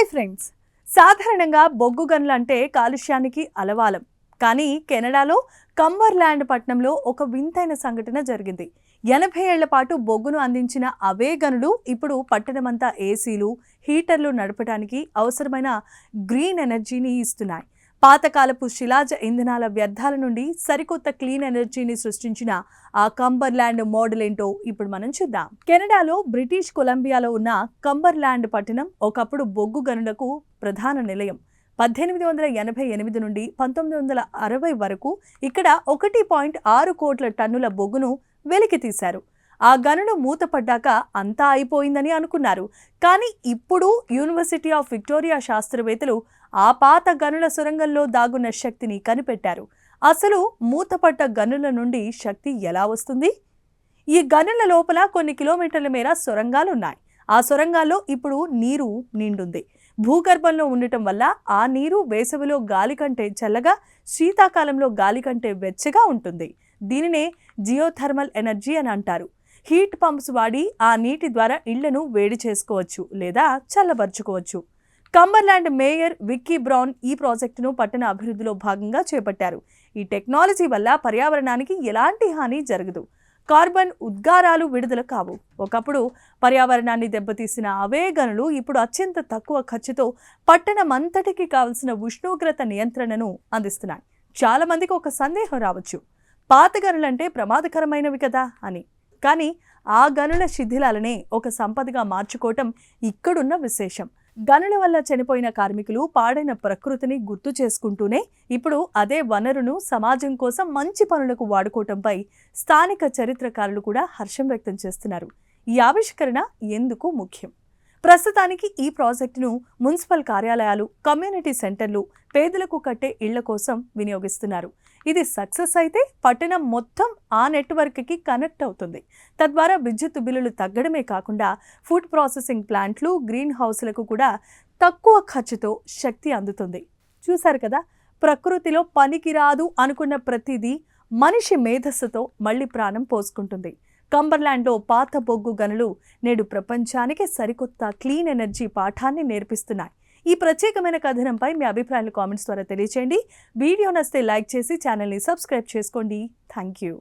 Hi friends, సాధారణంగా బొగ్గు గనులు అంటే కాలుష్యానికి అలవాలం. కానీ కెనడాలో కంబర్లాండ్ పట్టణంలో ఒక వింతైన సంఘటన జరిగింది. 80 ఏళ్ల పాటు బొగ్గును అందించిన అవే గనులు ఇప్పుడు పట్టణమంతా ఏసీలు, హీటర్లు నడపడానికి అవసరమైన గ్రీన్ ఎనర్జీని ఇస్తున్నాయి. పాతకాలపు శిలాజ ఇంధనాల వ్యర్థాల నుండి సరికొత్త క్లీన్ ఎనర్జీని సృష్టించిన ఆ కంబర్లాండ్ మోడల్ ఏంటో ఇప్పుడు మనం చూద్దాం. కెనడాలో బ్రిటిష్ కొలంబియాలో ఉన్న కంబర్లాండ్ పట్టణం ఒకప్పుడు బొగ్గు గనులకు ప్రధాన నిలయం. 1888 నుండి 1960 వరకు ఇక్కడ 1.6 కోట్ల టన్నుల బొగ్గును వెలికి తీశారు. ఆ గనులు మూతపడ్డాక అంతా అయిపోయిందని అనుకున్నారు. కానీ ఇప్పుడు యూనివర్సిటీ ఆఫ్ విక్టోరియా శాస్త్రవేత్తలు ఆ పాత గనుల సొరంగంలో దాగున్న శక్తిని కనిపెట్టారు. అసలు మూతపడ్డ గనుల నుండి శక్తి ఎలా వస్తుంది? ఈ గనుల లోపల కొన్ని కిలోమీటర్ల మేర సొరంగాలున్నాయి. ఆ సొరంగాల్లో ఇప్పుడు నీరు నిండుంది. భూగర్భంలో ఉండటం వల్ల ఆ నీరు వేసవిలో గాలి కంటే చల్లగా, శీతాకాలంలో గాలి కంటే వెచ్చగా ఉంటుంది. దీనినే జియోథర్మల్ ఎనర్జీ అని అంటారు. హీట్ పంప్స్ వాడి ఆ నీటి ద్వారా ఇళ్లను వేడి చేసుకోవచ్చు లేదా చల్లబరుచుకోవచ్చు. కంబర్లాండ్ మేయర్ విక్కీ బ్రౌన్ ఈ ప్రాజెక్టును పట్టణ అభివృద్ధిలో భాగంగా చేపట్టారు. ఈ టెక్నాలజీ వల్ల పర్యావరణానికి ఎలాంటి హాని జరగదు. కార్బన్ ఉద్గారాలు విడుదల కావు. ఒకప్పుడు పర్యావరణాన్ని దెబ్బతీసిన అవే గనులు ఇప్పుడు అత్యంత తక్కువ ఖర్చుతో పట్టణమంతటికి కావలసిన ఉష్ణోగ్రత నియంత్రణను అందిస్తున్నాయి. చాలా మందికి ఒక సందేహం రావచ్చు, పాత గనులంటే ప్రమాదకరమైనవి కదా అని. కానీ ఆ గనుల శిథిలాలనే ఒక సంపదగా మార్చుకోవటం ఇక్కడున్న విశేషం. గనుల వల్ల చనిపోయిన కార్మికులు, పాడైన ప్రకృతిని గుర్తు చేసుకుంటూనే ఇప్పుడు అదే వనరును సమాజం కోసం మంచి పనులకు వాడుకోవటంపై స్థానిక చరిత్రకారులు కూడా హర్షం వ్యక్తం చేస్తున్నారు. ఈ ఆవిష్కరణ ఎందుకు ముఖ్యం? ప్రస్తుతానికి ఈ ప్రాజెక్టును మున్సిపల్ కార్యాలయాలు, కమ్యూనిటీ సెంటర్లు, పేదలకు కట్టే ఇళ్ల కోసం వినియోగిస్తున్నారు. ఇది సక్సెస్ అయితే పట్టణం మొత్తం ఆ నెట్వర్క్కి కనెక్ట్ అవుతుంది. తద్వారా విద్యుత్ బిల్లులు తగ్గడమే కాకుండా ఫుడ్ ప్రాసెసింగ్ ప్లాంట్లు, గ్రీన్ హౌస్లకు కూడా తక్కువ ఖర్చుతో శక్తి అందుతుంది. చూశారు కదా, ప్రకృతిలో పనికిరాదు అనుకున్న ప్రతిదీ మనిషి మేధస్సుతో మళ్ళీ ప్రాణం పోసుకుంటుంది. కంబర్లాండ్లో పాత బొగ్గు గనులు నేడు ప్రపంచానికి సరికొత్త క్లీన్ ఎనర్జీ పాఠాన్ని నేర్పిస్తున్నాయి. ఈ ప్రత్యేకమైన కథనంపై మీ అభిప్రాయాలు కామెంట్స్ ద్వారా తెలియచేయండి. వీడియో నచ్చితే లైక్ చేసి ఛానల్ని సబ్స్క్రైబ్ చేసుకోండి. Thank you.